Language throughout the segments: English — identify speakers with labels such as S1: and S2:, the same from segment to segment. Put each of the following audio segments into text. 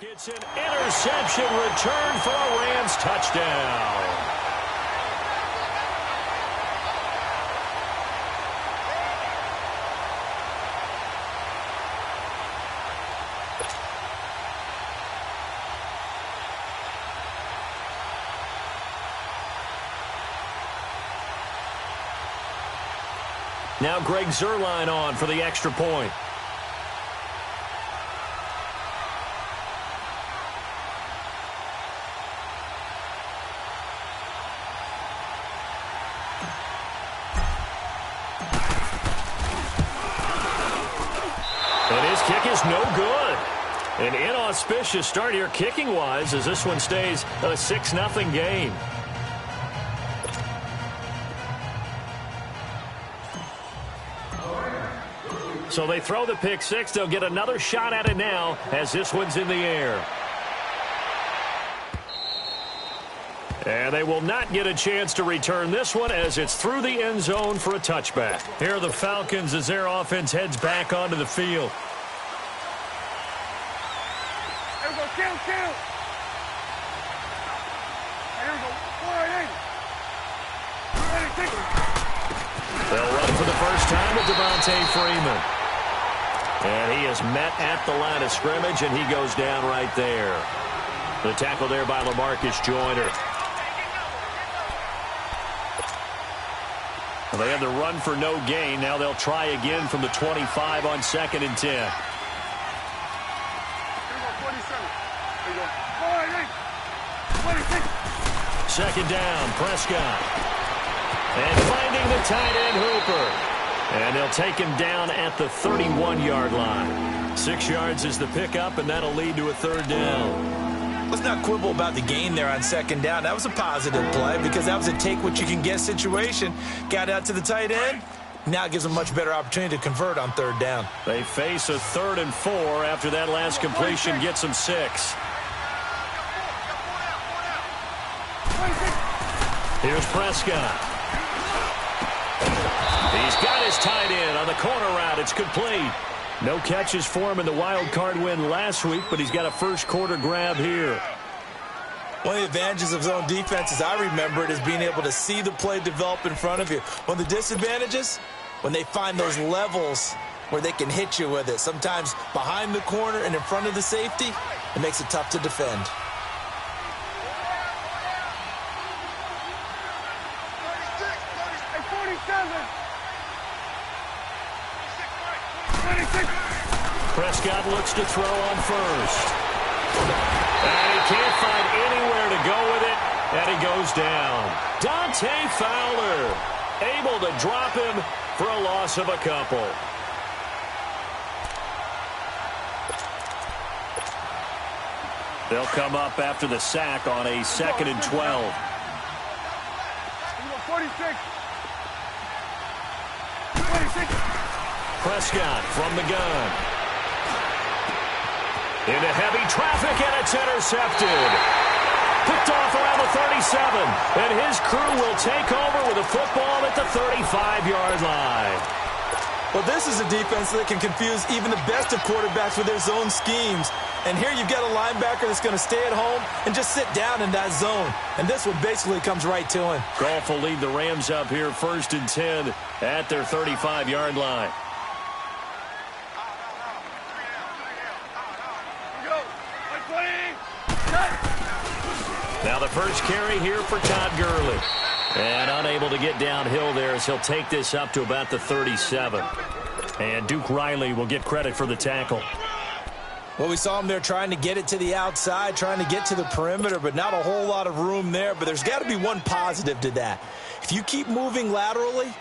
S1: It's an interception return for a Rams touchdown. Now Greg Zuerlein on for the extra point. And his kick is no good. An inauspicious start here kicking-wise as this one stays a 6-0 game. So they throw the pick six. They'll get another shot at it now as this one's in the air. And they will not get a chance to return this one as it's through the end zone for a touchback. Here are the Falcons as their offense heads back onto the field.
S2: Here we go, kill. Here we go, 480.
S1: They'll run for the first time with Devontae Freeman. And he is met at the line of scrimmage, and he goes down right there. The tackle there by LaMarcus Joyner. Well, they had the run for no gain. Now they'll try again from the 25 on 2nd and 10.
S2: Here we go, 47. Here we go, 480. 26.
S1: Second down, Prescott. And finding the tight end, Hooper. And they'll take him down at the 31-yard line. 6 yards is the pickup, and that'll lead to a third down.
S3: Let's not quibble about the gain there on 2nd down. That was a positive play because that was a take-what-you-can-get situation. Got out to the tight end. Now it gives them a much better opportunity to convert on 3rd down.
S1: They face a 3rd and 4 after that last completion gets them 6. Here's Prescott. He's got his tight end on the corner route. It's complete. No catches for him in the wild card win last week, but he's got a first quarter grab here.
S3: One of the advantages of zone defense, as I remember it, is being able to see the play develop in front of you. One of the disadvantages, when they find those levels where they can hit you with it. Sometimes behind the corner and in front of the safety, it makes it tough to defend.
S1: Prescott looks to throw on first. And he can't find anywhere to go with it, and he goes down. Dante Fowler able to drop him for a loss of a couple. They'll come up after the sack on a 2nd and 12.
S2: 46.
S1: Prescott from the gun. Into heavy traffic, and it's intercepted. Picked off around the 37, and his crew will take over with a football at the 35-yard line.
S3: Well, this is a defense that can confuse even the best of quarterbacks with their zone schemes. And here you've got a linebacker that's going to stay at home and just sit down in that zone. And this one basically comes right to him.
S1: Goff will lead the Rams up here 1st and 10 at their 35-yard line. Now the first carry here for Todd Gurley. And unable to get downhill there as he'll take this up to about the 37. And Duke Riley will get credit for the tackle.
S3: Well, we saw him there trying to get it to the outside, trying to get to the perimeter, but not a whole lot of room there. But there's got to be one positive to that. If you keep moving laterally,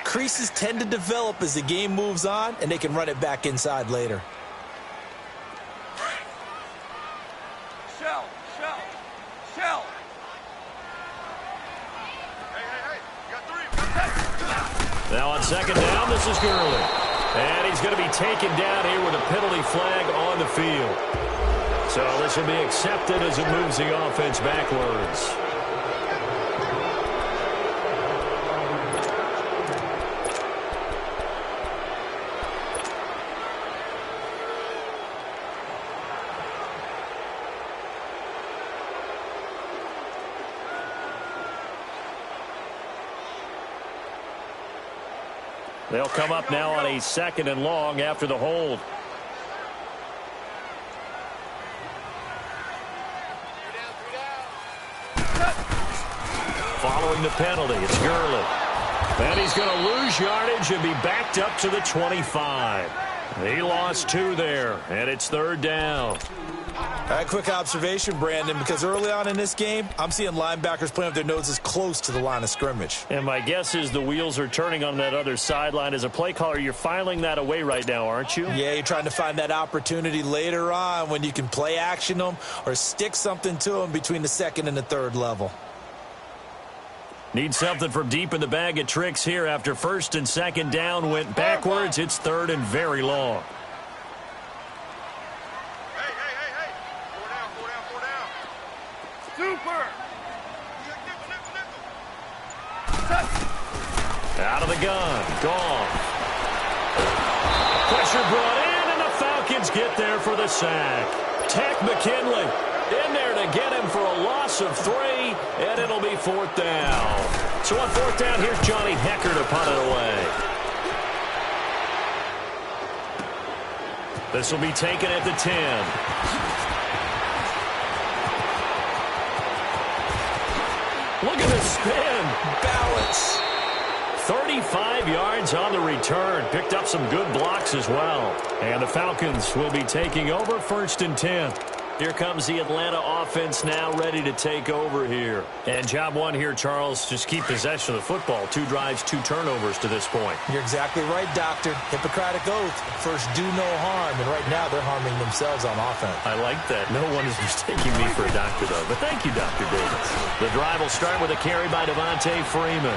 S3: creases tend to develop as the game moves on, and they can run it back inside later.
S2: Shell. Hey, you got 3.
S1: Now on 2nd down, this is Gurley. And he's going to be taken down here with a penalty flag on the field. So this will be accepted as it moves the offense backwards. They'll come up now on a 2nd and long after the hold. Following the penalty, it's Gurley. And he's going to lose yardage and be backed up to the 25. He lost 2 there, and it's 3rd down.
S3: All right, quick observation, Brandon, because early on in this game, I'm seeing linebackers playing with their noses close to the line of scrimmage.
S1: And my guess is the wheels are turning on that other sideline. As a play caller, you're filing that away right now, aren't you?
S3: Yeah, you're trying to find that opportunity later on when you can play action them or stick something to them between the 2nd and the 3rd level.
S1: Need something from deep in the bag of tricks here after 1st and 2nd down went backwards. It's 3rd and very long.
S2: Super!
S1: Out of the gun. Gone. Pressure brought in, and the Falcons get there for the sack. Tech McKinley in there to get him for a loss of 3, and it'll be 4th down. So on 4th down, here's Johnny Hecker to punt it away. This will be taken at the 10. Look at the spin.
S3: Balance.
S1: 35 yards on the return. Picked up some good blocks as well. And the Falcons will be taking over 1st and 10. Here comes the Atlanta offense now ready to take over here. And job one here, Charles, just keep possession of the football. 2 drives, 2 turnovers to this point.
S3: You're exactly right, Doctor. Hippocratic oath. First, do no harm. And right now, they're harming themselves on offense.
S1: I like that. No one is mistaking me for a doctor, though. But thank you, Dr. Davis. The drive will start with a carry by Devontae Freeman.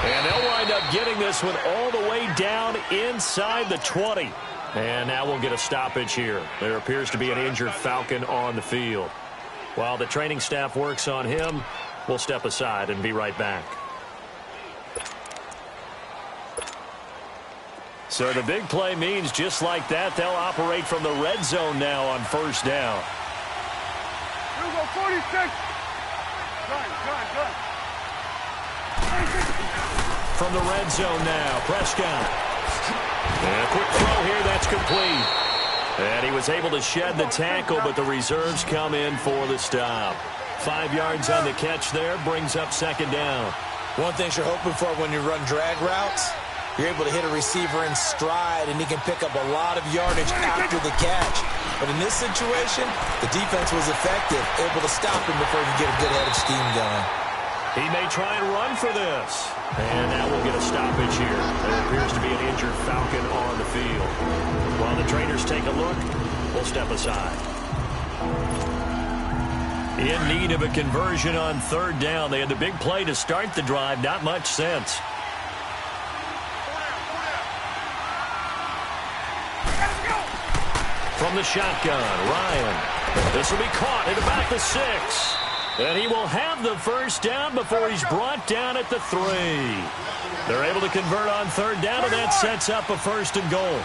S1: And they'll wind up getting this one all the way down inside the 20. And now we'll get a stoppage here. There appears to be an injured Falcon on the field. While the training staff works on him, we'll step aside and be right back. So the big play means just like that, they'll operate from the red zone now on 1st down.
S2: Here we go, 46. Good.
S1: From the red zone now, Prescott. And a quick throw here, that's complete. And he was able to shed the tackle, but the reserves come in for the stop. 5 yards on the catch there, brings up 2nd down.
S3: One thing you're hoping for when you run drag routes, you're able to hit a receiver in stride, and he can pick up a lot of yardage after the catch. But in this situation, the defense was effective, able to stop him before he could get a good head of steam going.
S1: He may try and run for this. And now we'll get a stoppage here. There appears to be an injured Falcon on the field. While the trainers take a look, we'll step aside. In need of a conversion on 3rd down. They had the big play to start the drive. Not much sense. From the shotgun, Ryan. This will be caught at about the 6. And he will have the 1st down before he's brought down at the 3. They're able to convert on 3rd down, and that sets up a 1st and goal.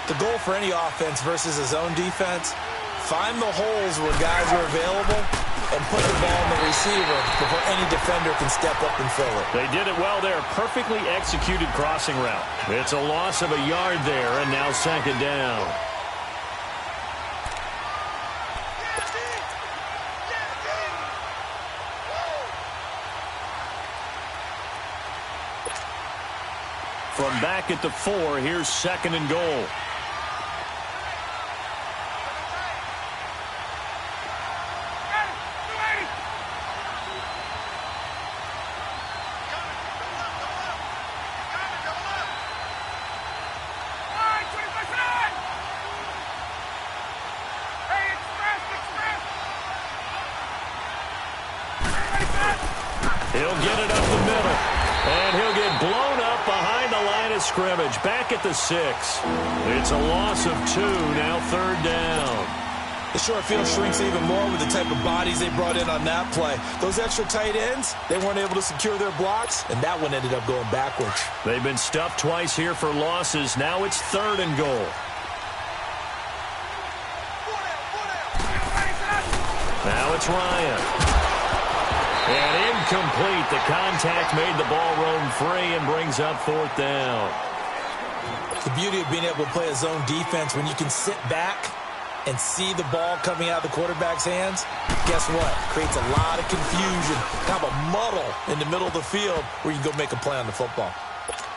S3: The goal for any offense versus his own defense, find the holes where guys are available and put the ball on the receiver before any defender can step up and fill it.
S1: They did it well there. Perfectly executed crossing route. It's a loss of a yard there, and now 2nd down. From back at the 4, here's 2nd and goal. He'll get it up the middle, and he'll get blown up behind the line of scrimmage. Back at the 6. It's a loss of 2, now 3rd down.
S3: The short field shrinks even more with the type of bodies they brought in on that play. Those extra tight ends, they weren't able to secure their blocks, and that one ended up going backwards.
S1: They've been stuffed twice here for losses. Now it's 3rd and goal. Now it's Ryan. And in Incomplete. The contact made the ball roam free and brings up 4th down.
S3: The beauty of being able to play a zone defense when you can sit back and see the ball coming out of the quarterback's hands, guess what? Creates a lot of confusion, kind of a muddle in the middle of the field where you can go make a play on the football.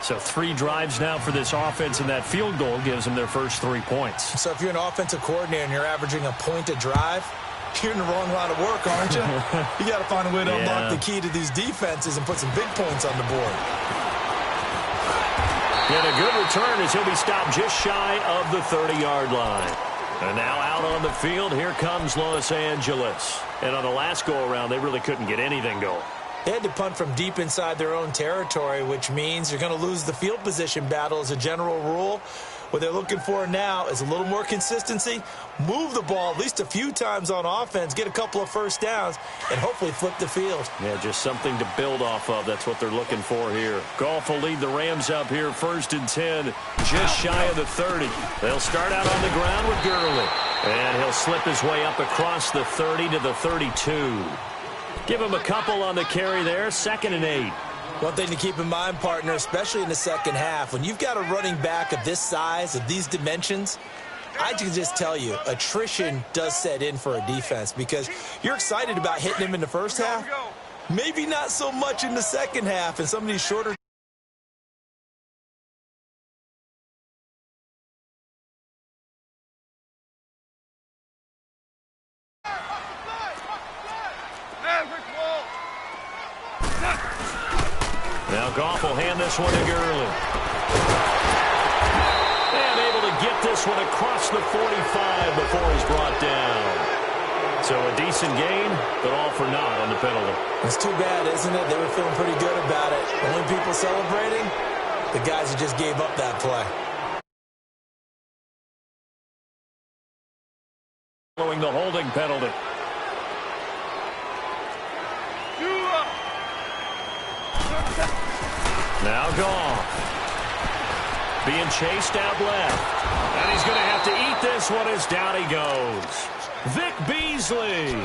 S1: So 3 drives now for this offense, and that field goal gives them their first 3 points.
S3: So if you're an offensive coordinator and you're averaging a point a drive, you're in the wrong line of work, aren't you? You got to find a way to unlock the key to these defenses and put some big points on the board.
S1: And a good return as he'll be stopped just shy of the 30-yard line. And now out on the field, here comes Los Angeles. And on the last go-around, they really couldn't get anything going.
S3: They had to punt from deep inside their own territory, which means you're going to lose the field position battle as a general rule. What they're looking for now is a little more consistency, move the ball at least a few times on offense, get a couple of first downs, and hopefully flip the field.
S1: Yeah, just something to build off of. That's what they're looking for here. Goff will lead the Rams up here 1st and 10, just shy of the 30. They'll start out on the ground with Gurley, and he'll slip his way up across the 30 to the 32. Give him a couple on the carry there, 2nd and 8.
S3: One thing to keep in mind, partner, especially in the second half, when you've got a running back of this size, of these dimensions, I can just tell you, attrition does set in for a defense because you're excited about hitting him in the first half. Maybe not so much in the second half, and some of these shorter.
S1: Now Goff will hand this one to Gurley. And able to get this one across the 45 before he's brought down. So a decent gain, but all for naught on the penalty.
S3: It's too bad, isn't it? They were feeling pretty good about it. Only people celebrating, the guys who just gave up that play.
S1: Following the holding penalty. Now Goff. Being chased out left. And he's going to have to eat this one as down he goes. Vic Beasley.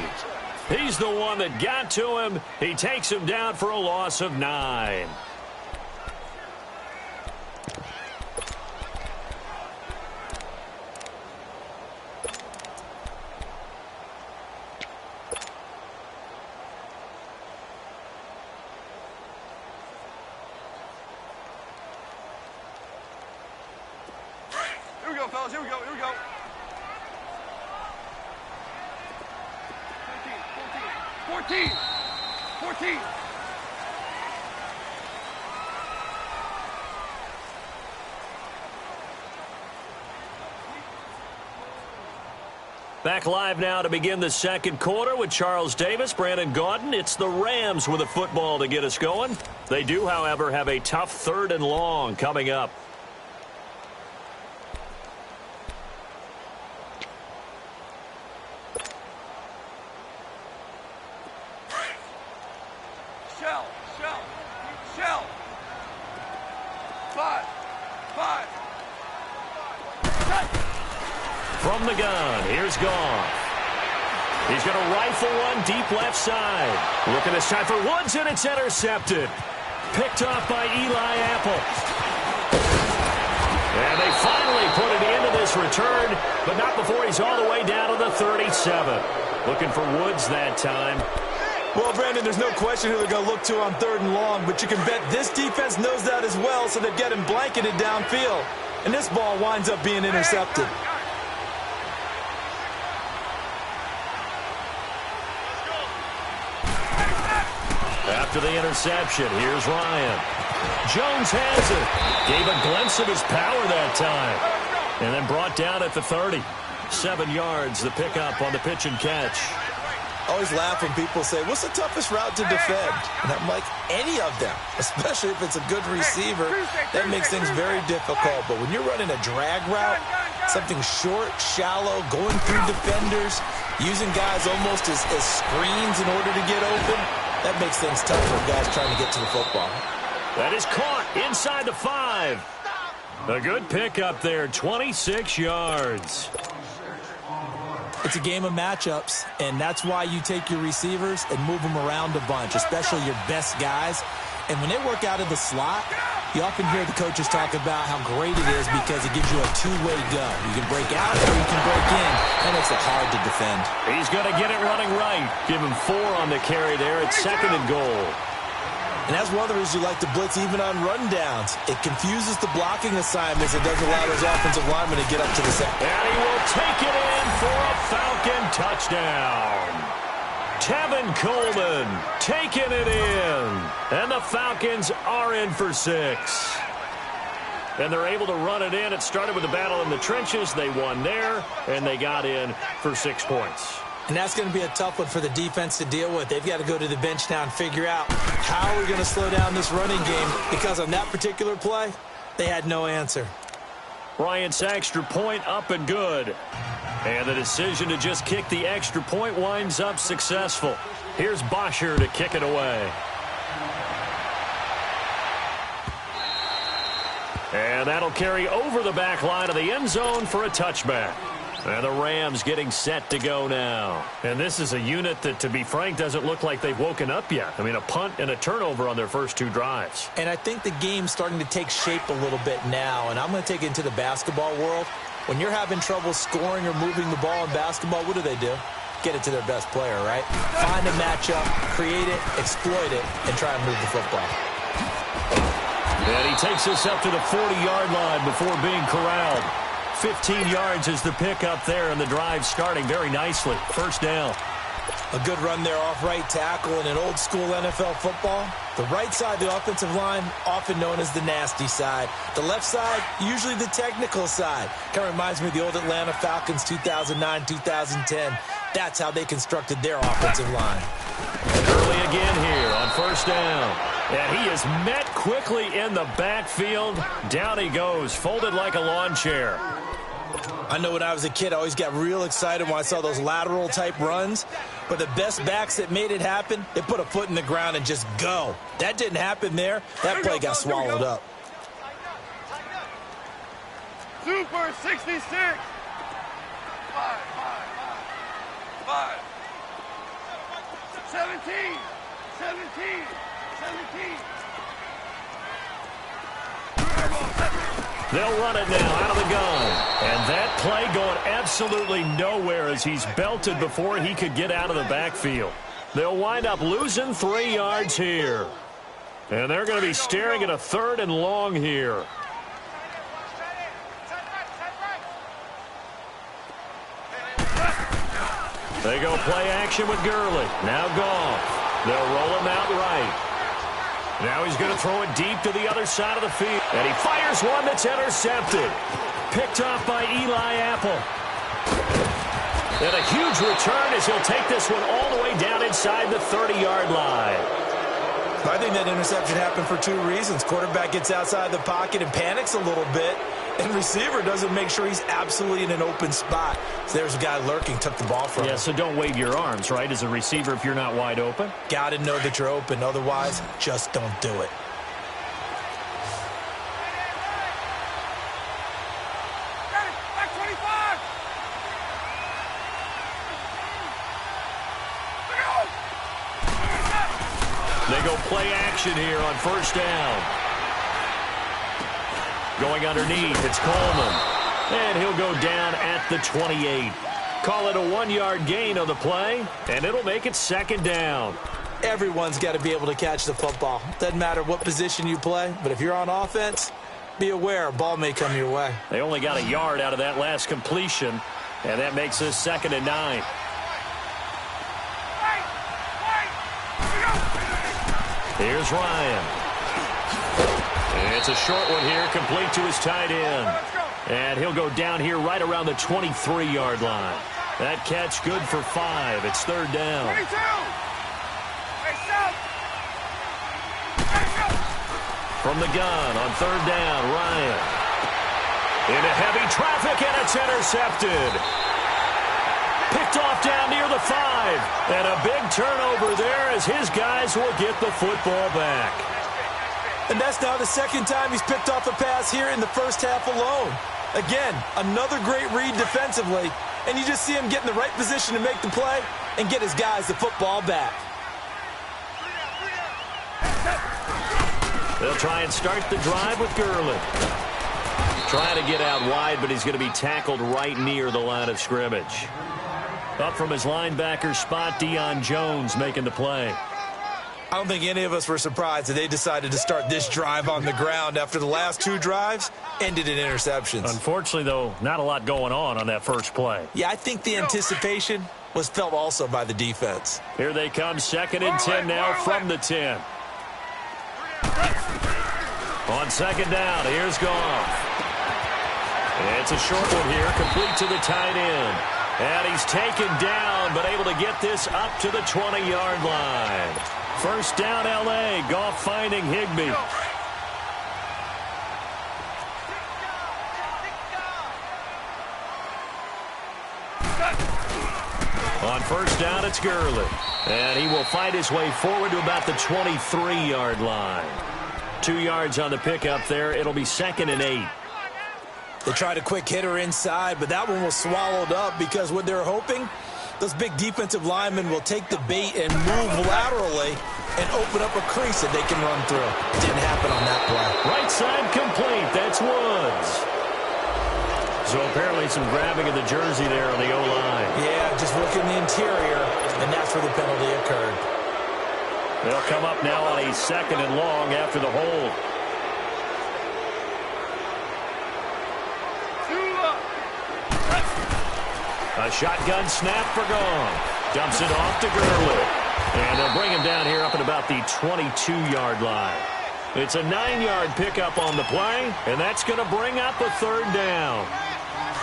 S1: He's the one that got to him. He takes him down for a loss of 9.
S2: Here we go, fellas. Here we go. Here we go. 14. 14.
S1: Back live now to begin the second quarter with Charles Davis, Brandon Gaudin. It's the Rams with a football to get us going. They do, however, have a tough 3rd and long coming up.
S2: Shell. 5.
S1: From the gun, here's Goff. He's going to rifle one deep left side. Looking this time for Woods, and it's intercepted. Picked off by Eli Apple. And they finally put it into this return, but not before he's all the way down to the 37. Looking for Woods that time.
S3: Well, Brandon, there's no question who they're going to look to on 3rd and long, but you can bet this defense knows that as well, so they've got him blanketed downfield. And this ball winds up being intercepted.
S1: After the interception, here's Ryan. Jones has it. Gave a glimpse of his power that time. And then brought down at the 30. 7 yards, the pickup on the pitch and catch.
S3: I always laugh when people say, what's the toughest route to defend? And I'm like, any of them, especially if it's a good receiver. That makes things very difficult. But when you're running a drag route, something short, shallow, going through defenders, using guys almost as screens in order to get open, that makes things tough for guys trying to get to the football.
S1: That is caught inside the 5. A good pickup there, 26 yards.
S3: It's a game of matchups, and that's why you take your receivers and move them around a bunch, especially your best guys. And when they work out of the slot, you often hear the coaches talk about how great it is because it gives you a two-way go. You can break out or you can break in. That makes it hard to defend.
S1: He's going to get it running right. Give him 4 on the carry there. It's 2nd and goal.
S3: And that's one of the reasons you like to blitz even on rundowns. It confuses the blocking assignments. It doesn't allow those offensive linemen to get up to the second.
S1: And he will take it in for a Falcon touchdown. Tevin Coleman taking it in. And the Falcons are in for 6. And they're able to run it in. It started with a battle in the trenches. They won there, and they got in for 6 points.
S3: And that's going to be a tough one for the defense to deal with. They've got to go to the bench now and figure out how we're going to slow down this running game, because on that particular play, they had no answer.
S1: Bryant's extra point up and good. And the decision to just kick the extra point winds up successful. Here's Bosher to kick it away. And that'll carry over the back line of the end zone for a touchback. And the Rams getting set to go now. And this is a unit that, to be frank, doesn't look like they've woken up yet. I mean, a punt and a turnover on their first 2 drives.
S3: And I think the game's starting to take shape a little bit now. And I'm going to take it into the basketball world. When you're having trouble scoring or moving the ball in basketball, what do? Get it to their best player, right? Find a matchup, create it, exploit it, and try and move the football.
S1: And he takes us up to the 40-yard line before being corralled. 15 yards is the pickup there, and the drive starting very nicely. First down.
S3: A good run there off right tackle in an old-school NFL football. The right side, the offensive line, often known as the nasty side. The left side, usually the technical side. Kind of reminds me of the old Atlanta Falcons 2009-2010. That's how they constructed their offensive line.
S1: And early again here on first down. And he is met quickly in the backfield. Down he goes, folded like a lawn chair.
S3: I know when I was a kid, I always got real excited when I saw those lateral-type runs. But the best backs that made it happen, they put a foot in the ground and just go. That didn't happen there. That play got swallowed up.
S2: Super 66. 5. 17. 17.
S1: They'll run it now out of the gun. And that play going absolutely nowhere as he's belted before he could get out of the backfield. They'll wind up losing 3 yards here. And they're going to be staring at a 3rd and long here. They go play action with Gurley. Now Goff. They'll roll him out right. Now he's going to throw it deep to the other side of the field. And he fires one that's intercepted. Picked off by Eli Apple. And a huge return as he'll take this one all the way down inside the 30-yard line.
S3: I think that interception happened for 2 reasons. Quarterback gets outside the pocket and panics a little bit. And receiver doesn't make sure he's absolutely in an open spot. So there's a guy lurking, took the ball from him.
S1: Yeah, so don't wave your arms, right, as a receiver if you're not wide open.
S3: Got to know that you're open. Otherwise, just don't do it.
S2: Back 25.
S1: They go play action here on first down. Going underneath, it's Coleman. And he'll go down at the 28. Call it a 1-yard gain on the play, and it'll make it 2nd down.
S3: Everyone's got to be able to catch the football. Doesn't matter what position you play, but if you're on offense, be aware a ball may come your way.
S1: They only got a yard out of that last completion, and that makes this 2nd and 9. Here's Ryan. It's a short one here, complete to his tight end. And he'll go down here right around the 23-yard line. That catch good for 5. It's 3rd down.
S2: 22.
S1: From the gun on 3rd down, Ryan. Into heavy traffic, and it's intercepted. Picked off down near the 5. And a big turnover there as his guys will get the football back.
S3: And that's now the 2nd time he's picked off a pass here in the first half alone. Again, another great read defensively, and you just see him get in the right position to make the play and get his guys the football back.
S1: They'll try and start the drive with Gurley. Trying to get out wide, but he's going to be tackled right near the line of scrimmage. Up from his linebacker spot, Deion Jones making the play.
S3: I don't think any of us were surprised that they decided to start this drive on the ground after the last two drives ended in interceptions.
S1: Unfortunately, though, not a lot going on that first play.
S3: Yeah, I think the anticipation was felt also by the defense.
S1: Here they come, 2nd and 10 now from the 10. On 2nd down, here's Goff. It's a short one here, complete to the tight end. And he's taken down, but able to get this up to the 20-yard line. First down, L.A. Goff finding Higbee. On first down, it's Gurley. And he will fight his way forward to about the 23-yard line. 2 yards on the pickup there. It'll be 2nd and 8.
S3: They tried a quick hitter inside, but that one was swallowed up because what they're hoping, those big defensive linemen will take the bait and move laterally and open up a crease that they can run through. Didn't happen on that play.
S1: Right side complete. That's Woods. So apparently some grabbing of the jersey there on the O-line.
S3: Yeah, just look in the interior, and that's where the penalty occurred.
S1: They'll come up now on a 2nd and long after the hold. A shotgun snap for Goff. Dumps it off to Gurley. And they'll bring him down here up at about the 22-yard line. It's a 9-yard pickup on the play, and that's going to bring up a 3rd down.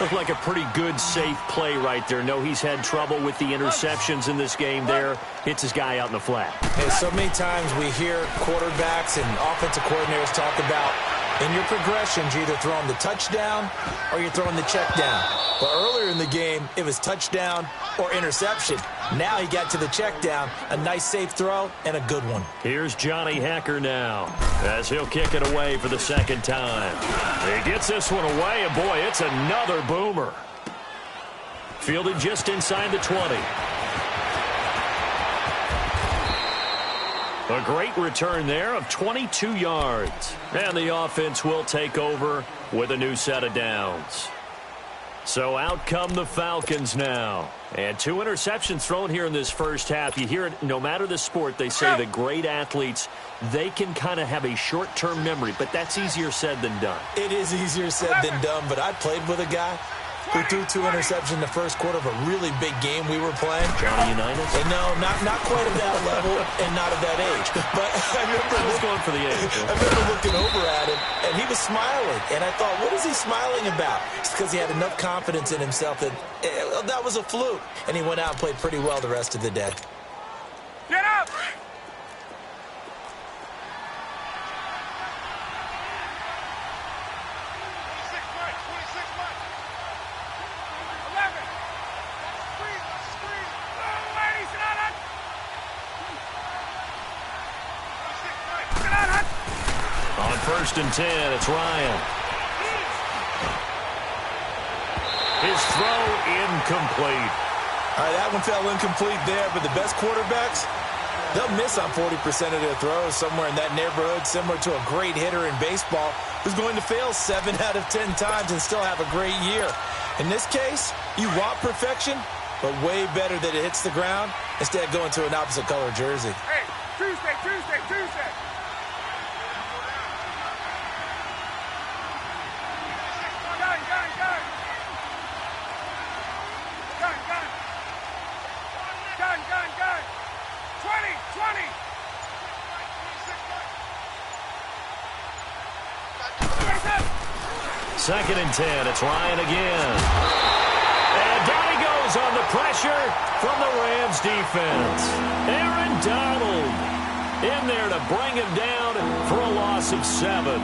S1: Looked like a pretty good, safe play right there. No, he's had trouble with the interceptions in this game there. Hits his guy out in the flat.
S3: Hey, so many times we hear quarterbacks and offensive coordinators talk about in your progressions, you're either throwing the touchdown or you're throwing the check down. But earlier in the game, it was touchdown or interception. Now he got to the check down, a nice safe throw, and a good one.
S1: Here's Johnny Hacker now as he'll kick it away for the 2nd time. He gets this one away, and boy, it's another boomer. Fielded just inside the 20. A great return there of 22 yards. And the offense will take over with a new set of downs. So out come the Falcons now. And 2 interceptions thrown here in this first half. You hear it, no matter the sport, they say the great athletes, they can kind of have a short-term memory, but that's easier said than done.
S3: It is easier said than done, but I played with a guy who threw 2 interceptions in the first quarter of a really big game we were playing.
S1: Johnny Unitas?
S3: And no, not quite at that level and not at that age. But I remember
S1: going for the age.
S3: I remember looking over at him, and he was smiling. And I thought, what is he smiling about? It's because he had enough confidence in himself that that was a fluke. And he went out and played pretty well the rest of the day.
S2: Get up!
S1: On 1st and 10, it's Ryan. His throw incomplete.
S3: All right, that one fell incomplete there, but the best quarterbacks, they'll miss on 40% of their throws, somewhere in that neighborhood, similar to a great hitter in baseball who's going to fail 7 out of 10 times and still have a great year. In this case, you want perfection, but way better that it hits the ground instead of going to an opposite color jersey.
S2: Hey, Tuesday. Gun. 20.
S1: 2nd and 10, it's Ryan again. And down he goes on the pressure from the Rams defense. Aaron Donald in there to bring him down for a loss of 7.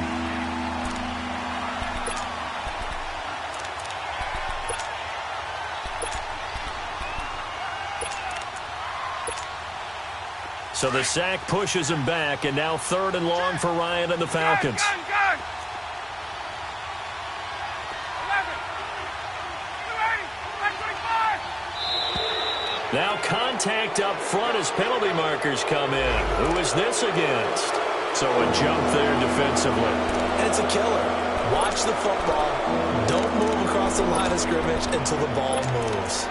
S1: So the sack pushes him back, and now 3rd and long for Ryan and the Falcons.
S2: Gun. 11. 280. 25.
S1: Now contact up front as penalty markers come in. Who is this against? So a jump there defensively.
S3: And it's a killer. Watch the football. Don't move across the line of scrimmage until the ball moves.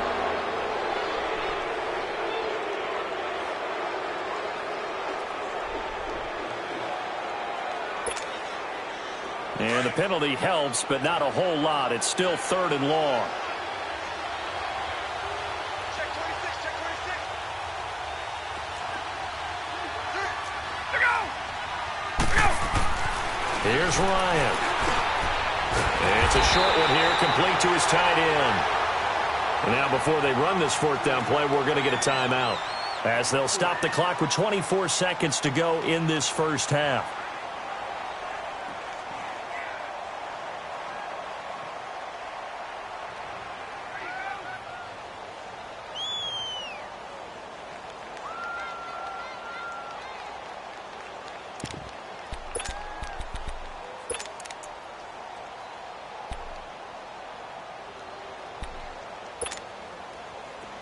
S1: And the penalty helps, but not a whole lot. It's still 3rd and long.
S2: Check 26, check 26.
S1: Here's Ryan. And it's a short one here, complete to his tight end. And now before they run this 4th down play, we're going to get a timeout, as they'll stop the clock with 24 seconds to go in this first half.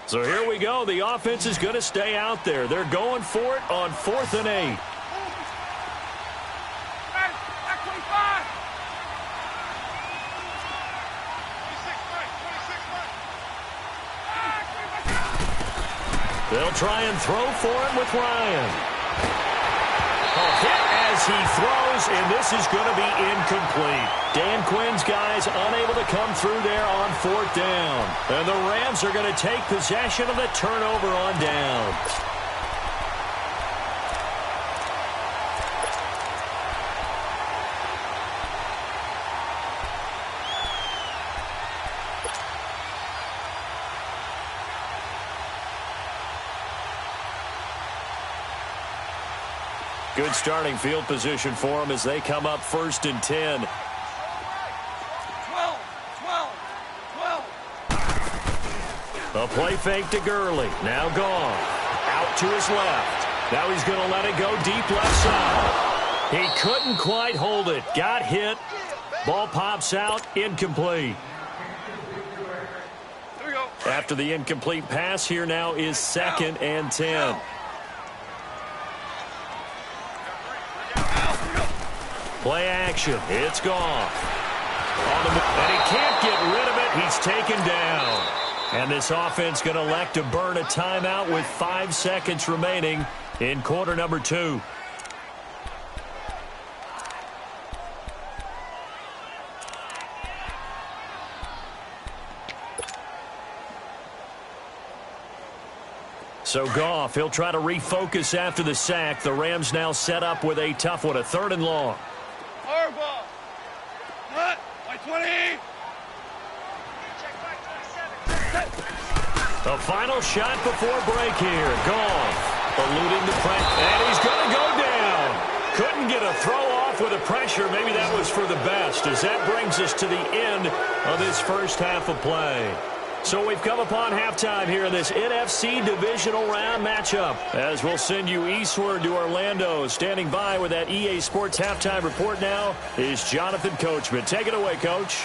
S1: So here we go. The offense is going to stay out there. They're going for it on 4th and 8. They'll try and throw for it with Ryan. A hit as he throws, and this is going to be incomplete. Dan Quinn's guys unable to come through there on 4th down. And the Rams are going to take possession of the turnover on downs. Good starting field position for them as they come up 1st and 10. 12. A play fake to Gurley. Now gone. Out to his left. Now he's going to let it go deep left side. He couldn't quite hold it. Got hit. Ball pops out. Incomplete.
S2: Here we go.
S1: After the incomplete pass, here now is 2nd and 10. Play action. It's gone. And he can't get rid of it. He's taken down. And this offense going to elect to burn a timeout with 5 seconds remaining in quarter number 2. So Goff, he'll try to refocus after the sack. The Rams now set up with a tough one, a 3rd and long.
S2: Hard ball. Cut. By 20.
S1: The final shot before break here. Goff eluding the pressure. And he's going to go down. Couldn't get a throw off with the pressure. Maybe that was for the best, as that brings us to the end of this first half of play. So we've come upon halftime here in this NFC divisional round matchup, as we'll send you eastward to Orlando. Standing by with that EA Sports halftime report now is Jonathan Coachman. Take it away, Coach.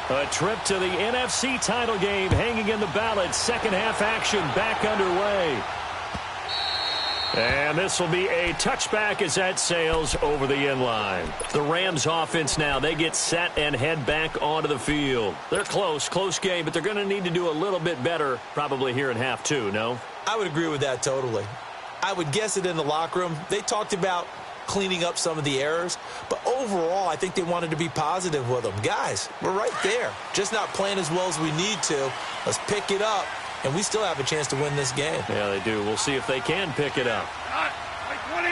S1: A trip to the NFC title game hanging in the balance. Second half action back underway. And this will be a touchback as that sails over the inline. The Rams offense now, they get set and head back onto the field. They're close game, but they're going to need to do a little bit better probably here in half 2, no?
S3: I would agree with that totally. I would guess it in the locker room. They talked about cleaning up some of the errors, but overall, I think they wanted to be positive with them. Guys, we're right there. Just not playing as well as we need to. Let's pick it up. And we still have a chance to win this game.
S1: Yeah, they do. We'll see if they can pick it up.
S2: By 20.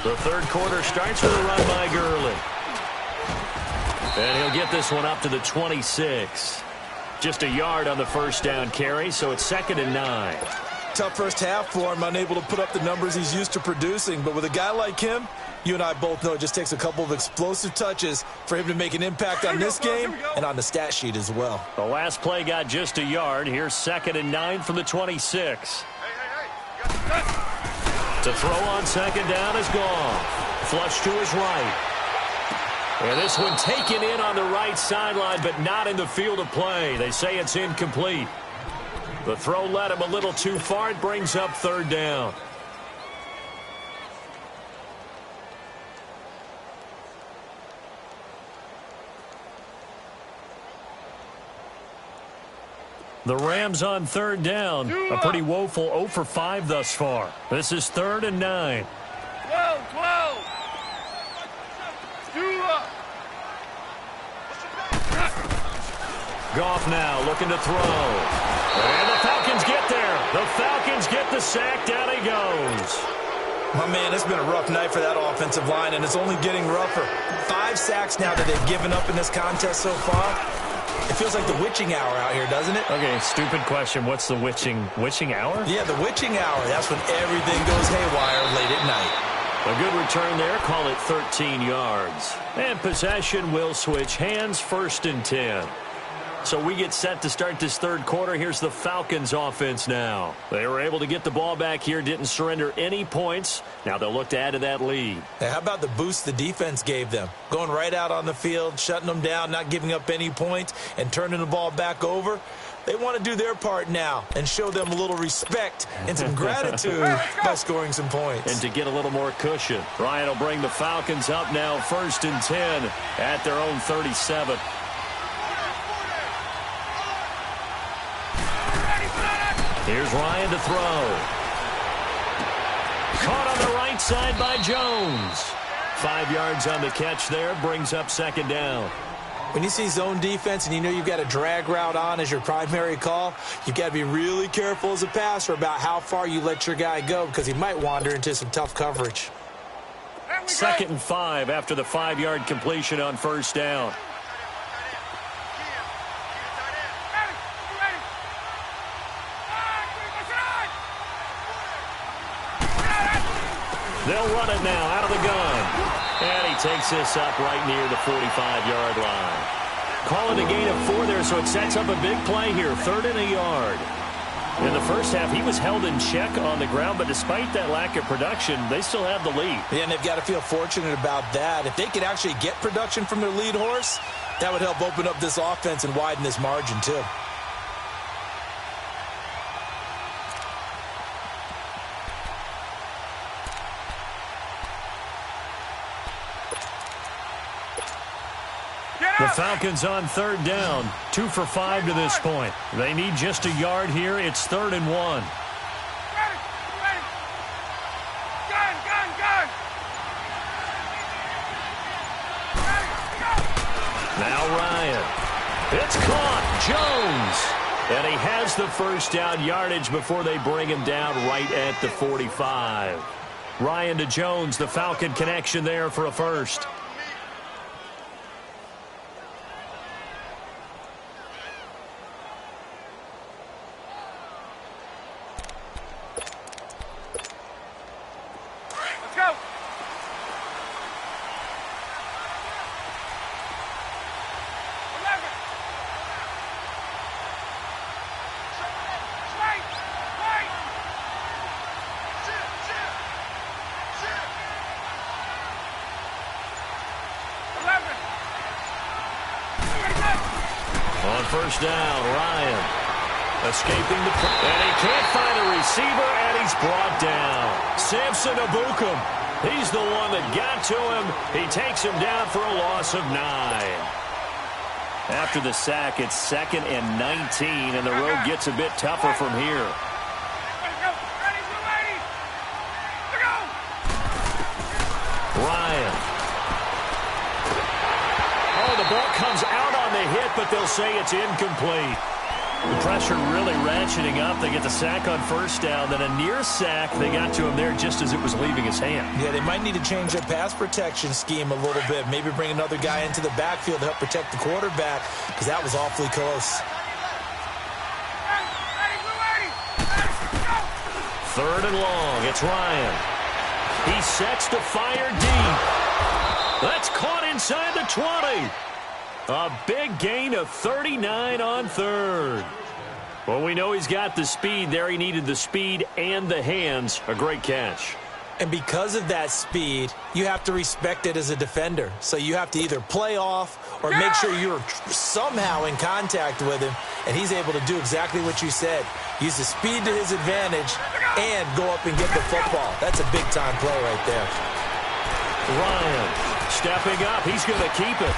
S1: The third quarter starts with a run by Gurley. And he'll get this one up to the 26. Just a yard on the first down carry, so it's 2nd and 9.
S3: Tough first half for him, unable to put up the numbers he's used to producing. But with a guy like him, you and I both know it just takes a couple of explosive touches for him to make an impact on this game and on the stat sheet as well.
S1: The last play got just a yard. Here's 2nd and 9 from the 26.
S2: Hey.
S1: To throw on second down is gone. Flush to his right. And this one taken in on the right sideline, but not in the field of play. They say it's incomplete. The throw led him a little too far. It brings up third down. The Rams on third down. A pretty woeful 0 for 5 thus far. This is 3rd and 9.
S2: 12.
S1: Goff now looking to throw. And the Falcons get there. The Falcons get the sack. Down he goes.
S3: My man, it's been a rough night for that offensive line, and it's only getting rougher. 5 sacks now that they've given up in this contest so far. It feels like the witching hour out here, doesn't it?
S1: Okay, stupid question. What's the witching hour?
S3: Yeah, the witching hour. That's when everything goes haywire late at night.
S1: A good return there. Call it 13 yards. And possession will switch hands. 1st and 10. So we get set to start this third quarter. Here's the Falcons offense now. They were able to get the ball back here, didn't surrender any points. Now they'll look to add to that lead.
S3: Hey, how about the boost the defense gave them? Going right out on the field, shutting them down, not giving up any points, and turning the ball back over. They want to do their part now and show them a little respect and some gratitude by scoring some points.
S1: And to get a little more cushion. Ryan will bring the Falcons up now 1st and 10 at their own 37. Here's Ryan to throw. Caught on the right side by Jones. 5 yards on the catch there. Brings up 2nd down.
S3: When you see zone defense and you know you've got a drag route on as your primary call, you've got to be really careful as a passer about how far you let your guy go because he might wander into some tough coverage.
S1: 2nd and 5 after the 5-yard completion on 1st down. They'll run it now out of the gun. And he takes this up right near the 45-yard line. Calling a gain of 4 there, so it sets up a big play here. 3rd and a yard. In the first half, he was held in check on the ground, but despite that lack of production, they still have the lead.
S3: Yeah, and they've got to feel fortunate about that. If they could actually get production from their lead horse, that would help open up this offense and widen this margin, too.
S1: The Falcons on 3rd down. 2 for 5 to this point. They need just a yard here. It's 3rd and 1.
S2: Gun.
S1: Now Ryan. It's caught. Jones. And he has the first down yardage before they bring him down right at the 45. Ryan to Jones, the Falcon connection there for a first. On 1st down, Ryan escaping the play. And he can't find a receiver, and he's brought down. Samson Abukum. He's the one that got to him. He takes him down for a loss of 9. After the sack, it's 2nd and 19, and the road gets a bit tougher from here. Ryan. Oh, the ball comes out on the hit, but they'll say it's incomplete. The pressure really ratcheting up. They get the sack on 1st down, then a near sack. They got to him there just as it was leaving his hand.
S3: Yeah, they might need to change their pass protection scheme a little bit. Maybe bring another guy into the backfield to help protect the quarterback, because that was awfully close.
S1: 3rd and long. It's Ryan. He sets to fire deep. That's caught inside the 20. A big gain of 39 on 3rd. Well, we know he's got the speed there. He needed the speed and the hands. A great catch.
S3: And because of that speed, you have to respect it as a defender. So you have to either play off or make sure you're somehow in contact with him, and he's able to do exactly what you said. Use the speed to his advantage and go up and get the football. That's a big-time play right there.
S1: Ryan stepping up. He's going to keep it.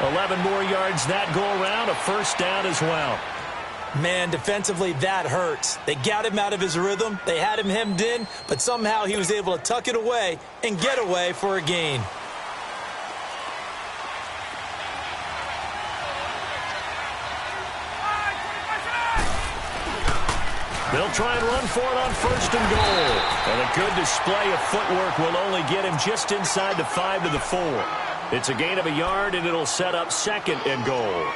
S1: 11 more yards that go around, a first down as well.
S3: Man, defensively, that hurts. They got him out of his rhythm. They had him hemmed in, but somehow he was able to tuck it away and get away for a gain.
S1: They'll try and run for it on first and goal. And a good display of footwork will only get him just inside the 5 to the 4. It's a gain of a yard, and it'll set up second and goal.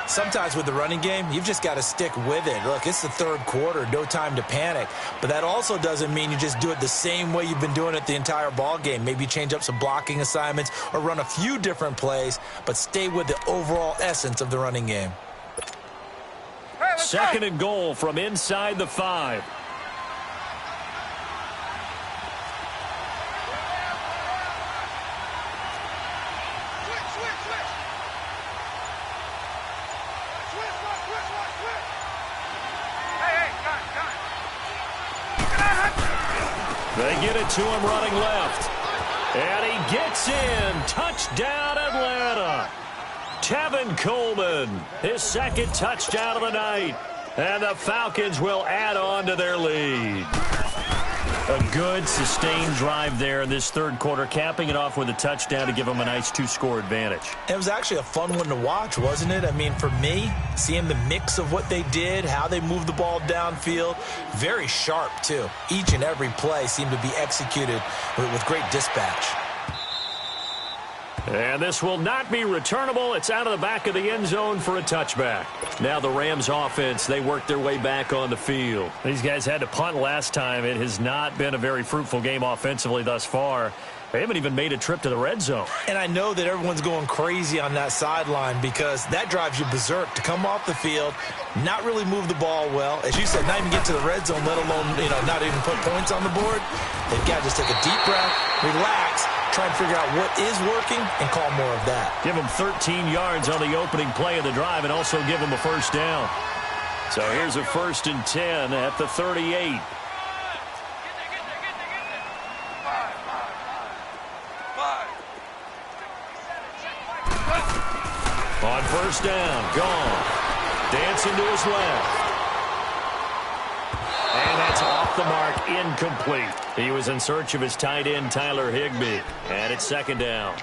S3: Sometimes with the running game, you've just got to stick with it. Look, it's the third quarter, no time to panic. But that also doesn't mean you just do it the same way you've been doing it the entire ball game. Maybe change up some blocking assignments or run a few different plays, but stay with the overall essence of the running game.
S1: Second and goal from inside the 5. They get it to him running left. And he gets in. Touchdown, Atlanta. Tevin Coleman, his second touchdown of the night. And the Falcons will add on to their lead. A good, sustained drive there in this third quarter, capping it off with a touchdown to give them a nice 2-score advantage.
S3: It was actually a fun one to watch, wasn't it? I mean, for me, seeing the mix of what they did, how they moved the ball downfield, very sharp, too. Each and every play seemed to be executed with great dispatch.
S1: And this will not be returnable. It's out of the back of the end zone for a touchback. Now the Rams offense, they work their way back on the field. These guys had to punt last time. It has not been a very fruitful game offensively thus far. They haven't even made a trip to the red zone.
S3: And I know that everyone's going crazy on that sideline because that drives you berserk to come off the field, not really move the ball well. As you said, not even get to the red zone, let alone, not even put points on the board. They've got to just take a deep breath, relax, try and figure out what is working and call more of that.
S1: Give them 13 yards on the opening play of the drive and also give them a first down. So here's a 1st and 10 at the 38. On first down, gone. Dancing to his left. And that's off the mark, incomplete. He was in search of his tight end, Tyler Higbee. And it's second down.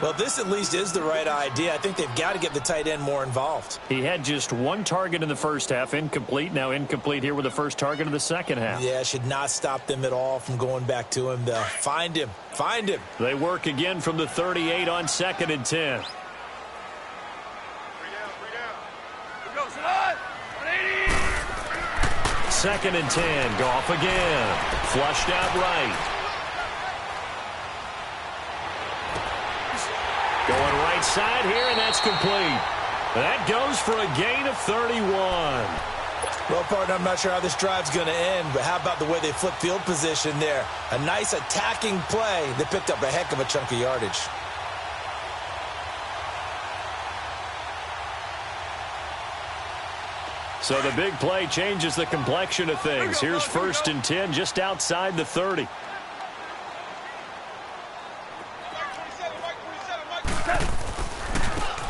S3: Well, this at least is the right idea. I think they've got to get the tight end more involved.
S1: He had just one target in the first half, incomplete. Now incomplete here with the first target of the second half.
S3: Yeah, should not stop them at all from going back to him, though. Find him. Find him.
S1: They work again from the 38 on 2nd and 10. Second and 10. Goff again. Flushed out right. Going right side here, and that's complete. That goes for a gain of 31.
S3: Well, partner, I'm not sure how this drive's going to end, but how about the way they flip field position there? A nice attacking play that picked up a heck of a chunk of yardage.
S1: So the big play changes the complexion of things. Here's 1st and 10 just outside the 30.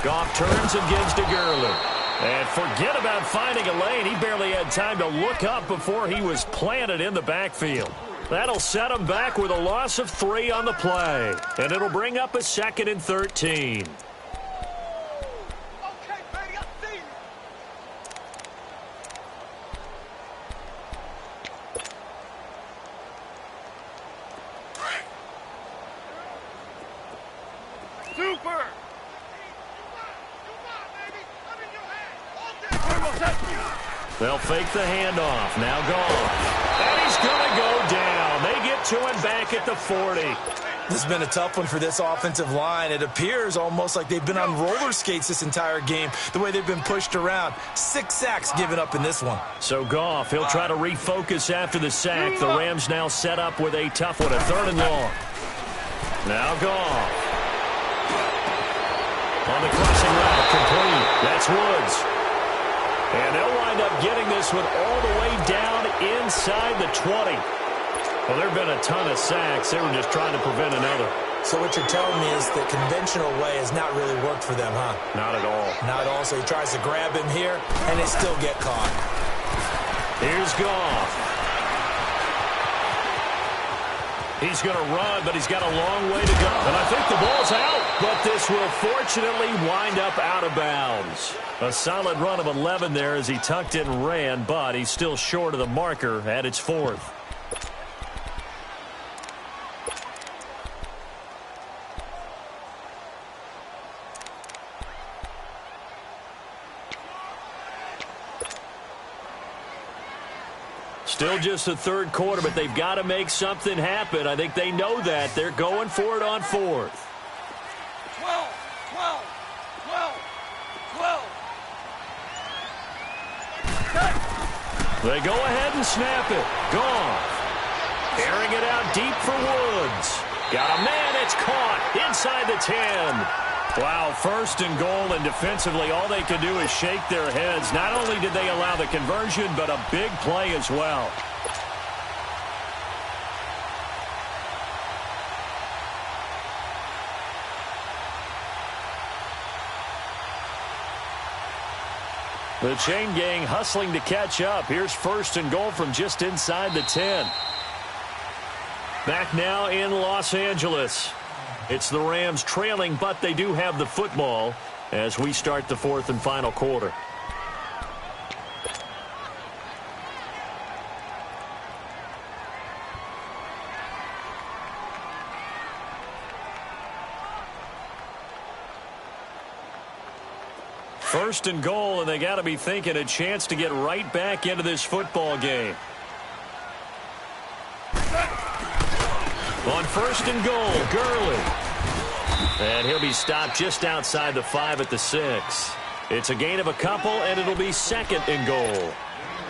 S1: Goff turns and gives to Gurley. And forget about finding a lane. He barely had time to look up before he was planted in the backfield. That'll set him back with a loss of 3 on the play. And it'll bring up a 2nd and 13. They'll fake the handoff. Now Goff. And he's going to go down. They get to him back at the 40.
S3: This has been a tough one for this offensive line. It appears almost like they've been on roller skates this entire game, the way they've been pushed around. 6 sacks given up in this one.
S1: So Goff, he'll try to refocus after the sack. The Rams now set up with a tough one, a 3rd and long. Now Goff. On the crossing route, complete. That's Woods. And they'll wind up getting this one all the way down inside the 20. Well, there have been a ton of sacks. They were just trying to prevent another.
S3: So what you're telling me is the conventional way has not really worked for them, huh?
S1: Not at all.
S3: Not at all. So he tries to grab him here, and they still get caught.
S1: Here's Goff. He's going to run, but he's got a long way to go. And I think the ball's out, but this will fortunately wind up out of bounds. A solid run of 11 there as he tucked it and ran, but he's still short of the marker at its 4th. Still just the 3rd quarter, but they've got to make something happen. I think they know that. They're going for it on 4th.
S2: 12, 12, 12, 12.
S1: They go ahead and snap it. Goff. Airing it out deep for Woods. Got a man. It's caught inside the 10. Wow, 1st and goal, and defensively all they could do is shake their heads. Not only did they allow the conversion, but a big play as well. The chain gang hustling to catch up. Here's 1st and goal from just inside the 10. Back now in Los Angeles. It's the Rams trailing, but they do have the football as we start the 4th and final quarter. First and goal, and they got to be thinking a chance to get right back into this football game. On 1st and goal, Gurley. And he'll be stopped just outside the 5 at the 6. It's a gain of a couple, and it'll be 2nd and goal.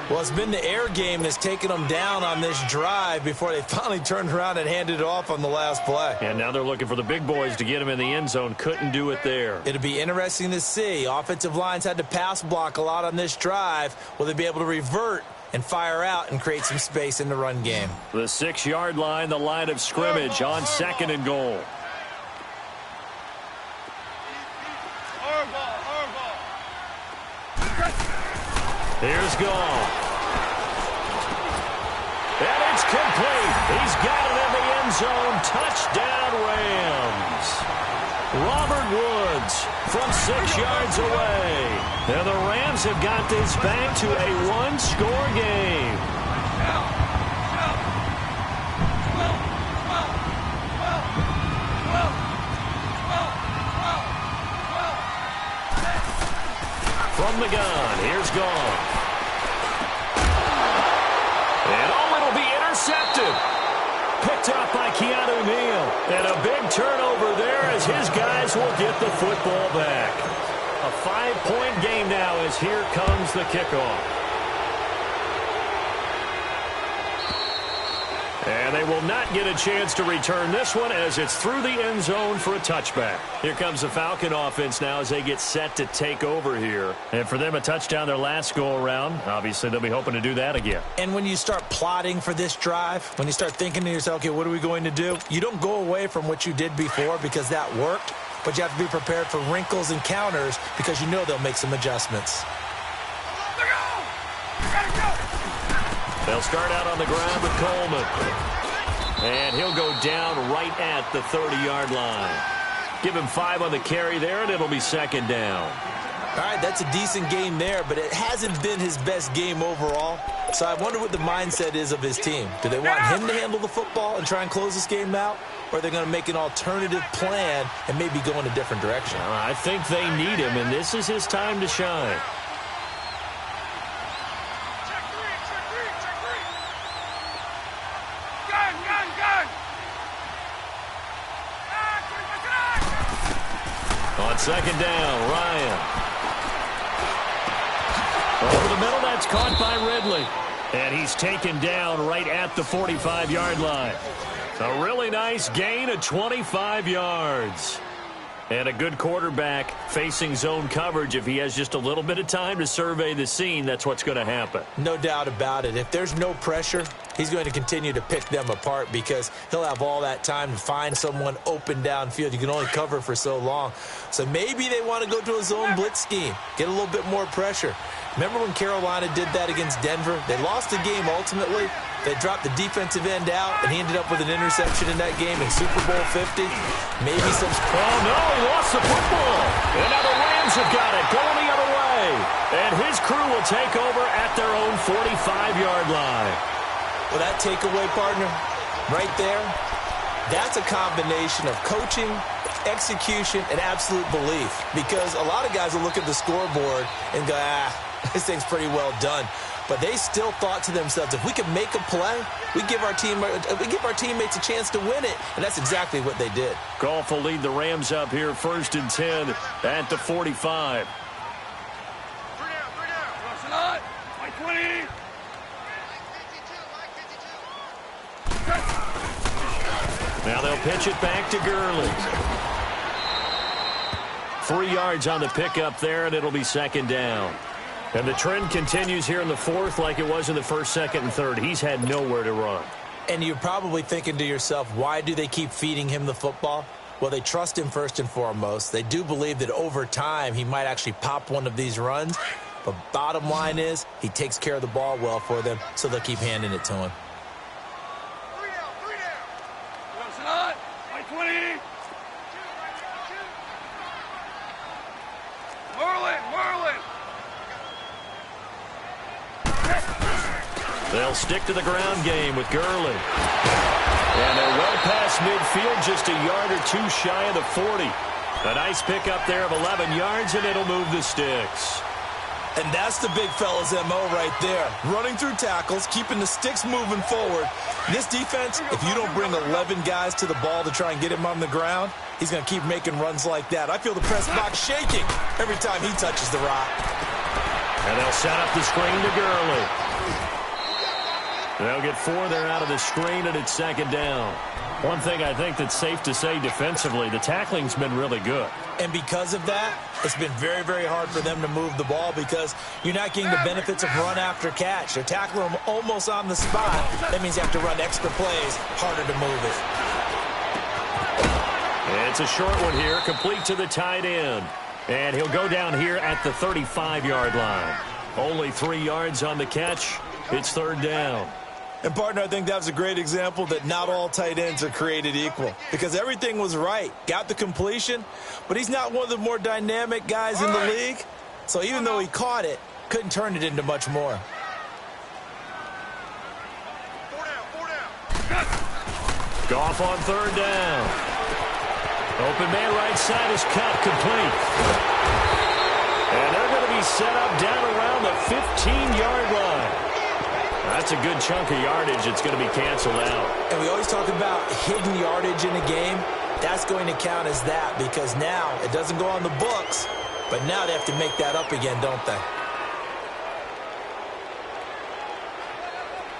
S3: Well, it's been the air game that's taken them down on this drive before they finally turned around and handed it off on the last play.
S1: And now they're looking for the big boys to get him in the end zone. Couldn't do it there.
S3: It'll be interesting to see. Offensive lines had to pass block a lot on this drive. Will they be able to revert and fire out and create some space in the run game?
S1: The 6-yard line, the line of scrimmage on 2nd and goal. Here's Goff. And it's complete. He's got it in the end zone. Touchdown, Rams. Robert Woods from 6 yards away. And the Rams have got this back to a 1-score game. From the gun, here's Goff. And it'll be intercepted. Picked up by Keanu Neal. And a big turnover there as his guys will get the football back. A 5-point game now as here comes the kickoff. And they will not get a chance to return this one as it's through the end zone for a touchback. Here comes the Falcon offense now as they get set to take over here. And for them, a touchdown their last go-around. Obviously, they'll be hoping to do that again.
S3: And when you start plotting for this drive, when you start thinking to yourself, okay, what are we going to do? You don't go away from what you did before because that worked, but you have to be prepared for wrinkles and counters because you know they'll make some adjustments.
S1: They'll start out on the ground with Coleman. And he'll go down right at the 30-yard line. Give him 5 on the carry there, and it'll be 2nd down.
S3: All right, that's a decent game there, but it hasn't been his best game overall. So I wonder what the mindset is of his team. Do they want him to handle the football and try and close this game out? Or are they going to make an alternative plan and maybe go in a different direction?
S1: I think they need him, and this is his time to shine. second down. Ryan. Over the middle, that's caught by Ridley. And he's taken down right at the 45-yard line. A really nice gain of 25 yards. And a good quarterback facing zone coverage. If he has just a little bit of time to survey the scene, that's what's going to happen.
S3: No doubt about it. If there's no pressure, he's going to continue to pick them apart because he'll have all that time to find someone open downfield. You can only cover for so long. So maybe they want to go to a zone blitz scheme, get a little bit more pressure. Remember when Carolina did that against Denver? They lost the game ultimately. They dropped the defensive end out, and he ended up with an interception in that game in Super Bowl 50. Maybe some...
S1: Oh, no, he lost the football. And now the Rams have got it, going the other way. And his crew will take over at their own 45-yard line.
S3: Well, that takeaway, partner, right there, that's a combination of coaching, execution, and absolute belief. Because a lot of guys will look at the scoreboard and go, this thing's pretty well done. But they still thought to themselves, if we can make a play, we give our teammates a chance to win it. And that's exactly what they did.
S1: Goff will lead the Rams up here, 1st and 10 at the 45.
S2: 3 down. My 20.
S1: Now they'll pitch it back to Gurley. 3 yards on the pickup there, and it'll be second down. And the trend continues here in the fourth like it was in the first, second, and third. He's had nowhere to run.
S3: And you're probably thinking to yourself, why do they keep feeding him the football? Well, they trust him first and foremost. They do believe that over time he might actually pop one of these runs. But bottom line is he takes care of the ball well for them, so they'll keep handing it to him.
S2: 3 down. My 20. Merlin.
S1: They'll stick to the ground game with Gurley. And they're well past midfield, just a yard or two shy of the 40. A nice pickup there of 11 yards, and it'll move the sticks.
S3: And that's the big fella's MO right there. Running through tackles, keeping the sticks moving forward. This defense, if you don't bring 11 guys to the ball to try and get him on the ground, he's going to keep making runs like that. I feel the press box shaking every time he touches the rock.
S1: And they'll set up the screen to Gurley. They'll get 4 there out of the screen, and it's second down. One thing I think that's safe to say defensively, the tackling's been really good.
S3: And because of that, it's been very, very hard for them to move the ball because you're not getting the benefits of run after catch. They're tackling them almost on the spot. That means you have to run extra plays, harder to move it.
S1: It's a short one here, complete to the tight end. And he'll go down here at the 35-yard line. Only 3 yards on the catch. It's third down.
S3: And, partner, I think that was a great example that not all tight ends are created equal because everything was right. Got the completion, but he's not one of the more dynamic guys in the league. So even though he caught it, couldn't turn it into much more.
S2: 4 down.
S1: Goff on third down. Open man right side is cut, complete. And they're going to be set up down around the 15-yard line. That's a good chunk of yardage. It's going to be canceled out.
S3: And we always talk about hidden yardage in a game. That's going to count as that because now it doesn't go on the books, but now they have to make that up again, don't they?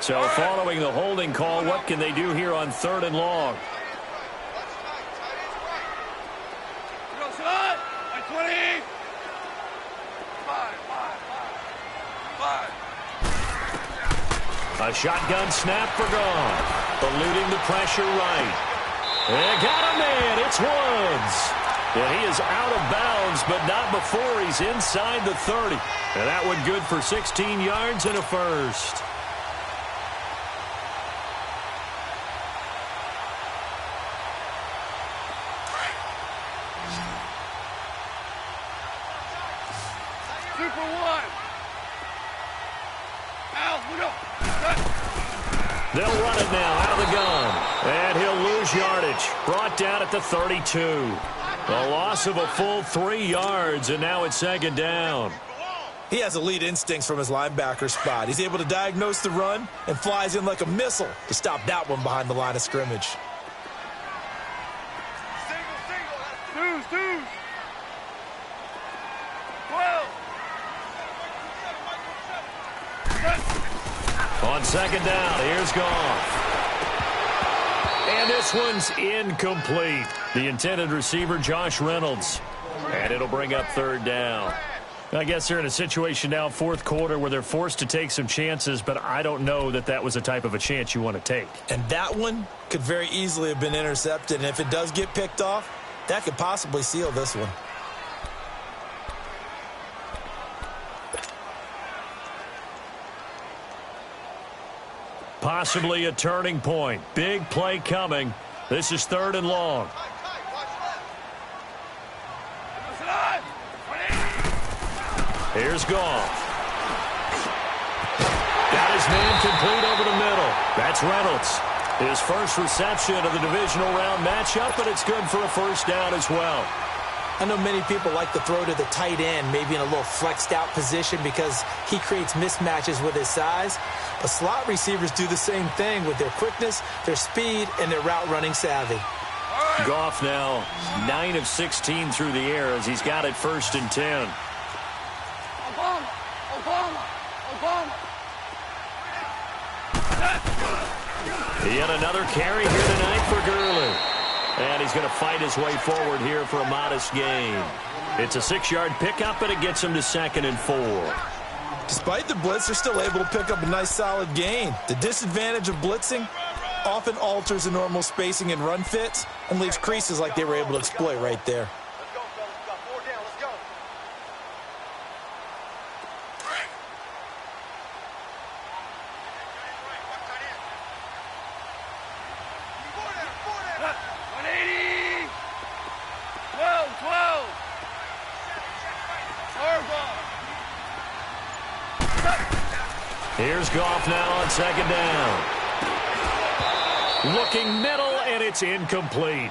S1: So following the holding call, what can they do here on third and long?
S2: My 20. 5.
S1: A shotgun snap for Goff. Eluding the pressure right. They got a man. It's Woods. And he is out of bounds, but not before he's inside the 30. And that one good for 16 yards and a first.
S2: Super 1. Al, look up.
S1: They'll run it now out of the gun. And he'll lose yardage. Brought down at the 32. A loss of a full 3 yards, and now it's second down.
S3: He has elite instincts from his linebacker spot. He's able to diagnose the run and flies in like a missile to stop that one behind the line of scrimmage.
S2: Deuce.
S1: On second down, here's Goff. And this one's incomplete. The intended receiver, Josh Reynolds. And it'll bring up third down. I guess they're in a situation now, fourth quarter, where they're forced to take some chances, but I don't know that that was the type of a chance you want to take.
S3: And that one could very easily have been intercepted. And if it does get picked off, that could possibly seal this one.
S1: Possibly a turning point. Big play coming. This is third and long. Here's Goff. Got his man complete over the middle. That's Reynolds. His first reception of the divisional round matchup, but it's good for a first down as well.
S3: I know many people like to throw to the tight end, maybe in a little flexed out position because he creates mismatches with his size. But slot receivers do the same thing with their quickness, their speed, and their route running savvy.
S1: Goff now 9 of 16 through the air as he's got it 1st and 10. Yet another carry here tonight for Gurley. And he's going to fight his way forward here for a modest gain. It's a 6-yard pickup, and it gets him to 2nd and 4.
S3: Despite the blitz, they're still able to pick up a nice solid gain. The disadvantage of blitzing often alters the normal spacing and run fits and leaves creases like they were able to exploit right there.
S2: Let's go, fellas. We got 4 down. Let's go.
S1: Here's Goff now on 2nd down. Looking middle, and it's incomplete.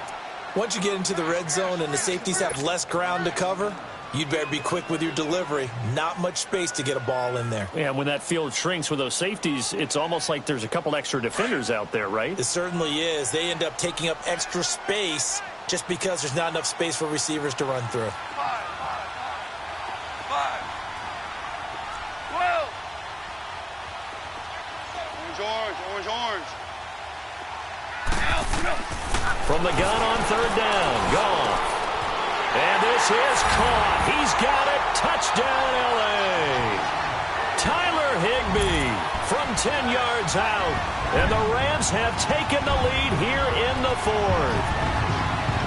S3: Once you get into the red zone and the safeties have less ground to cover, you'd better be quick with your delivery. Not much space to get a ball in there.
S1: Yeah, when that field shrinks with those safeties, it's almost like there's a couple extra defenders out there, right?
S3: It certainly is. They end up taking up extra space just because there's not enough space for receivers to run through.
S2: 12. Orange.
S1: From the gun on 3rd down, Goff. And this is caught. He's got it. Touchdown, L.A. Tyler Higbee from 10 yards out. And the Rams have taken the lead here in the 4th.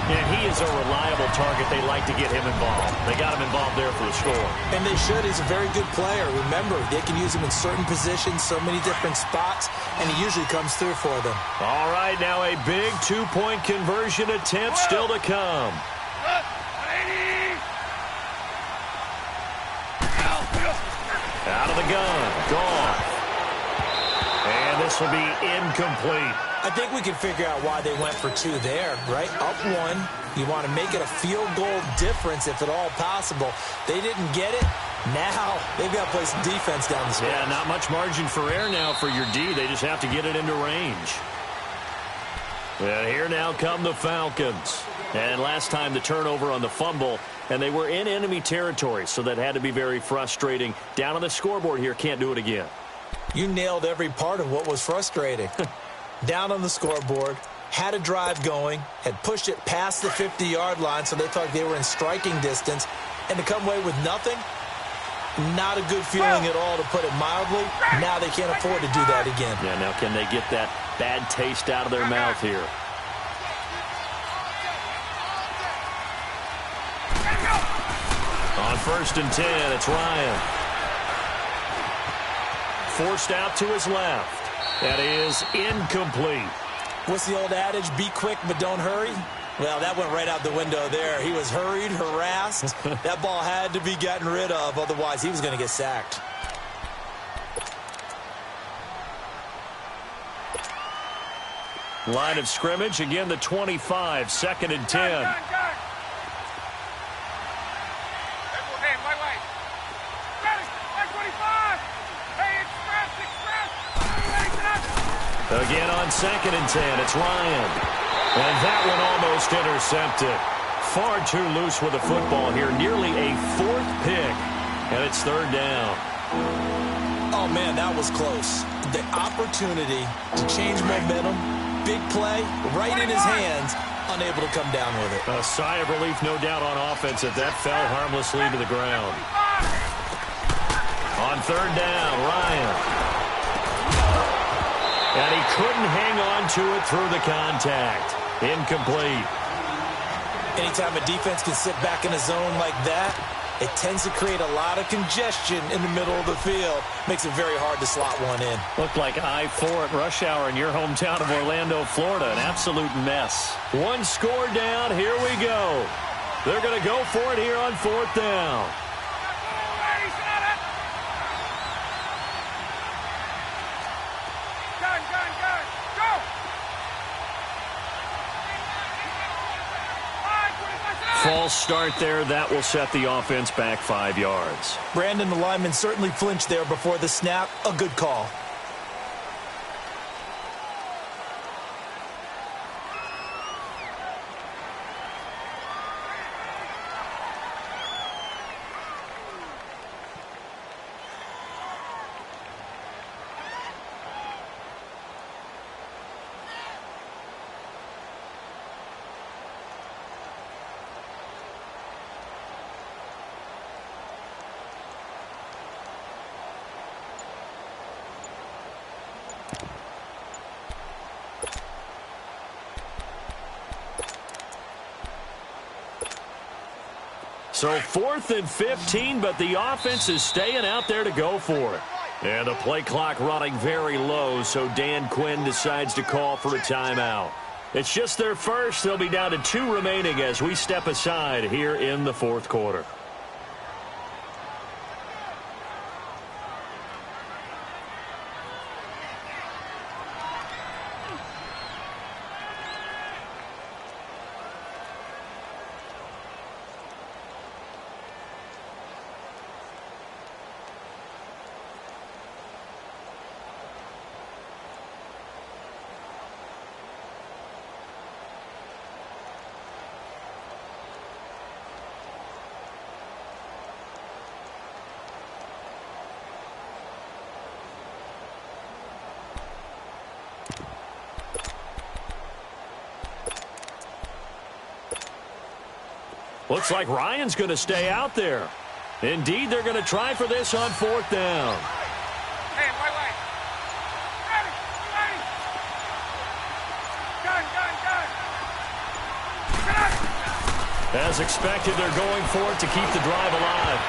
S1: And he is a reliable target. They like to get him involved. They got him involved there for the score.
S3: And they should. He's a very good player. Remember, they can use him in certain positions, so many different spots, and he usually comes through for them.
S1: All right, now a big 2-point conversion attempt still to come. Out of the gun, Goff. And this will be incomplete.
S3: I think we can figure out why they went for 2 there, right? Up 1. You want to make it a field goal difference if at all possible. They didn't get it. Now they've got to play some defense down the stretch.
S1: Yeah, not much margin for error now for your D. They just have to get it into range. And here now come the Falcons. And last time the turnover on the fumble, and they were in enemy territory, so that had to be very frustrating. Down on the scoreboard here, can't do it again.
S3: You nailed every part of what was frustrating. Down on the scoreboard, had a drive going, had pushed it past the 50-yard line, so they thought they were in striking distance, and to come away with nothing, not a good feeling at all, to put it mildly. Now they can't afford to do that again.
S1: Yeah, now can they get that bad taste out of their mouth here? On 1st and 10, it's Ryan. Forced out to his left. That is incomplete.
S3: What's the old adage? Be quick, but don't hurry. Well, that went right out the window there. He was hurried, harassed. That ball had to be gotten rid of, otherwise he was going to get sacked.
S1: Line of scrimmage, again the 25, 2nd and 10. Again on 2nd and 10, it's Ryan. And that one almost intercepted. Far too loose with the football here. Nearly a 4th pick. And it's 3rd down.
S3: Oh, man, that was close. The opportunity to change momentum, big play, right in his hands, unable to come down with it.
S1: A sigh of relief, no doubt, on offense that fell harmlessly to the ground. On third down, Ryan. And he couldn't hang on to it through the contact. Incomplete.
S3: Anytime a defense can sit back in a zone like that, it tends to create a lot of congestion in the middle of the field. Makes it very hard to slot one in.
S1: Looked like I-4 at rush hour in your hometown of Orlando, Florida. An absolute mess. One score down. Here we go. They're going to go for it here on fourth down. False start there. That will set the offense back 5 yards.
S3: Brandon, the lineman certainly flinched there before the snap. A good call.
S1: So 4th and 15, but the offense is staying out there to go for it. And the play clock running very low, so Dan Quinn decides to call for a timeout. It's just their first. They'll be down to 2 remaining as we step aside here in the fourth quarter. Looks like Ryan's going to stay out there. Indeed, they're going to try for this on fourth down.
S2: Hey, wait. Ready. Gun.
S1: As expected, they're going for it to keep the drive alive.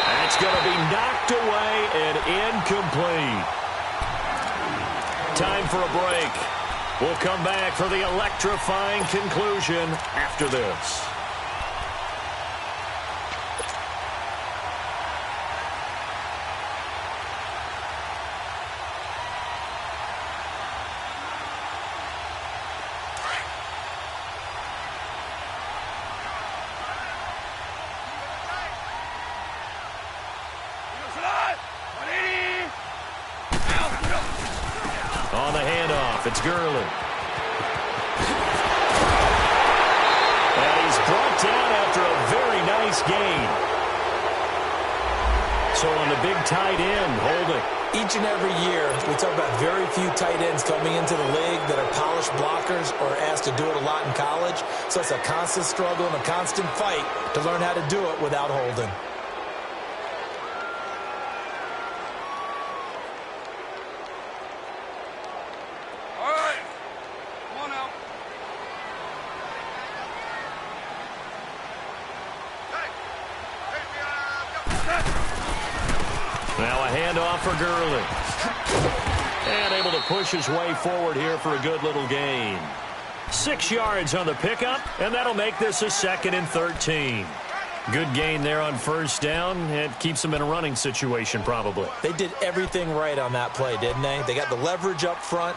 S1: That's going to be knocked away and incomplete. Time for a break. We'll come back for the electrifying conclusion after this. On the handoff, it's Gurley. And he's brought down after a very nice gain. So on the big tight end, holding.
S3: Each and every year, we talk about very few tight ends coming into the league that are polished blockers or asked to do it a lot in college. So it's a constant struggle and a constant fight to learn how to do it without holding.
S1: Now a handoff for Gurley. And able to push his way forward here for a good little gain. 6 yards on the pickup, and that'll make this a 2nd and 13. Good gain there on first down. It keeps them in a running situation probably.
S3: They did everything right on that play, didn't they? They got the leverage up front,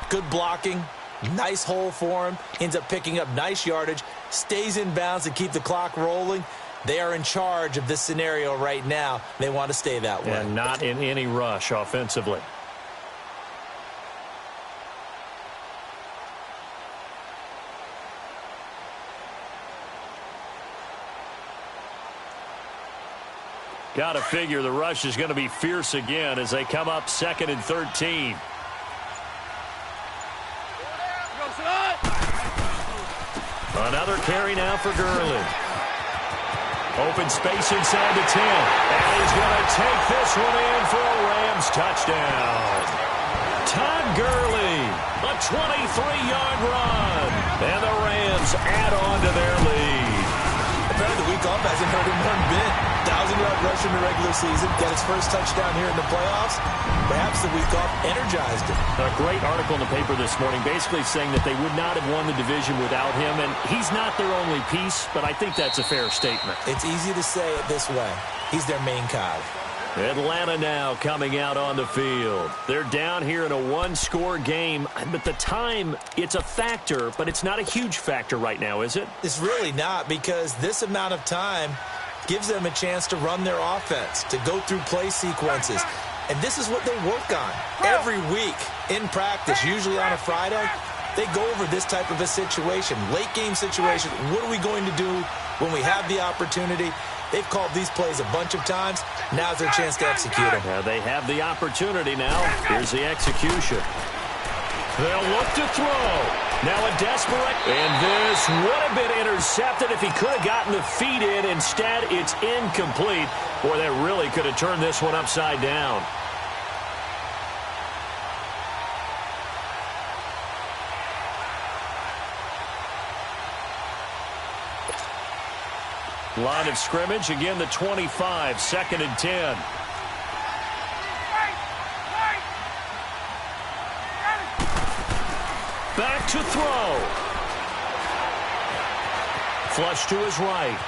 S3: good blocking, nice hole for him, ends up picking up nice yardage, stays in bounds and keep the clock rolling. They are in charge of this scenario right now. They want to stay that way.
S1: And not in any rush offensively. Got to figure the rush is going to be fierce again as they come up 2nd and 13. Another carry now for Gurley. Open space inside the 10. And he's going to take this one in for a Rams touchdown. Todd Gurley, a 23-yard run. And the Rams add on to their lead.
S3: Apparently the week off hasn't hurt him one bit. 1,000-yard rush in the regular season. Got his first touchdown here in the playoffs. Perhaps the week off energized him.
S1: A great article in the paper this morning basically saying that they would not have won the division without him. And he's not their only piece, but I think that's a fair statement.
S3: It's easy to say it this way. He's their main cog.
S1: Atlanta now coming out on the field. They're down here in a one-score game, but the time, it's a factor, but it's not a huge factor right now, is it?
S3: It's really not, because this amount of time gives them a chance to run their offense, to go through play sequences. And this is what they work on every week in practice, usually on a Friday. They go over this type of a situation, late-game situation. What are we going to do when we have the opportunity? They've called these plays a bunch of times. Now's their chance to execute them.
S1: Yeah, they have the opportunity now. Here's the execution. They'll look to throw. Now a desperate. And this would have been intercepted if he could have gotten the feet in. Instead, it's incomplete. Boy, that really could have turned this one upside down. Line of scrimmage, again the 25, 2nd and 10. Back to throw. Flush to his right.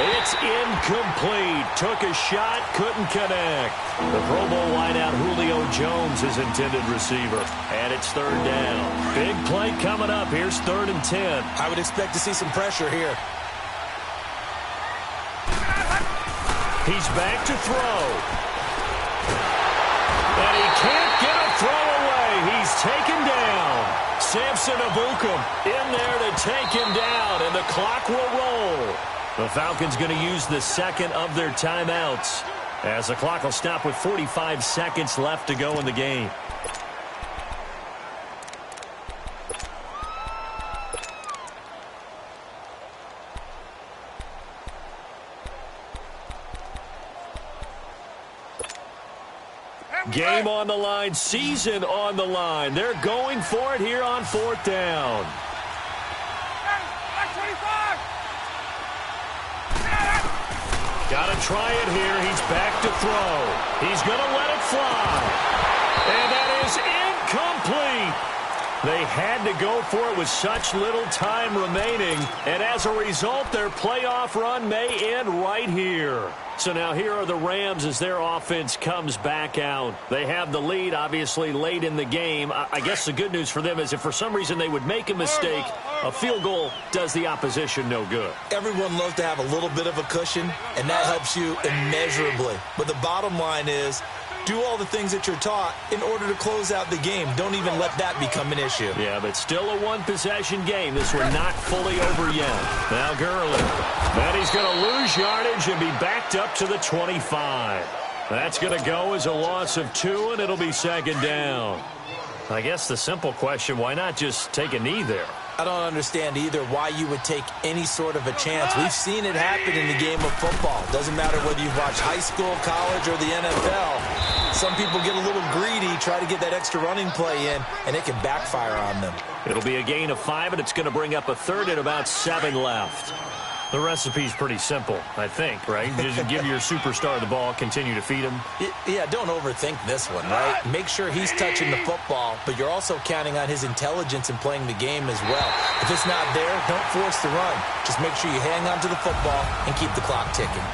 S1: It's incomplete. Took a shot, couldn't connect. The Pro Bowl wideout Julio Jones is intended receiver. And it's 3rd down. Big play coming up. Here's 3rd and 10.
S3: I would expect to see some pressure here.
S1: He's back to throw. And he can't get a throw away. He's taken down. Samson Ebukam in there to take him down. And the clock will roll. The Falcons going to use the second of their timeouts as the clock will stop with 45 seconds left to go in the game. Game on the line, season on the line. They're going for it here on 4th down. Got to try it here. He's back to throw. He's going to let it fly. And that is incomplete. They had to go for it with such little time remaining. And as a result, their playoff run may end right here. So now here are the Rams as their offense comes back out. They have the lead, obviously, late in the game. I guess the good news for them is if for some reason they would make a mistake, a field goal does the opposition no good.
S3: Everyone loves to have a little bit of a cushion, and that helps you immeasurably. But the bottom line is, do all the things that you're taught in order to close out the game. Don't even let that become an issue.
S1: Yeah, but still a one-possession game. This one not fully over yet. Now Gurley. Then he's going to lose yardage and be backed up to the 25. That's going to go as a loss of 2, and it'll be 2nd down. I guess the simple question, why not just take a knee there?
S3: I don't understand either why you would take any sort of a chance. We've seen it happen in the game of football. Doesn't matter whether you've watched high school, college, or the NFL. Some people get a little greedy, try to get that extra running play in, and it can backfire on them.
S1: It'll be a gain of 5, and it's going to bring up a 3rd and about 7 left. The recipe's pretty simple, I think, right? Just give your superstar the ball, continue to feed him.
S3: Yeah, don't overthink this one, right? Make sure he's touching the football, but you're also counting on his intelligence in playing the game as well. If it's not there, don't force the run. Just make sure you hang on to the football and keep the clock ticking.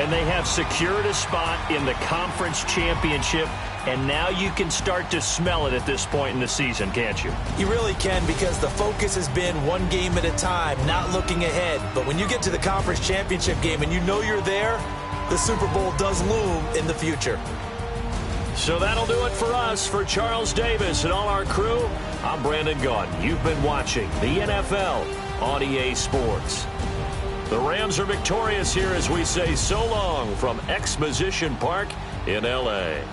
S1: And they have secured a spot in the conference championship, and now you can start to smell it at this point in the season, can't you?
S3: You really can, because the focus has been one game at a time, not looking ahead. But when you get to the conference championship game and you know you're there, the Super Bowl does loom in the future.
S1: So that'll do it for us. For Charles Davis and all our crew, I'm Brandon Gaudin. You've been watching the NFL on EA Sports. The Rams are victorious here as we say so long from Exposition Park in L.A.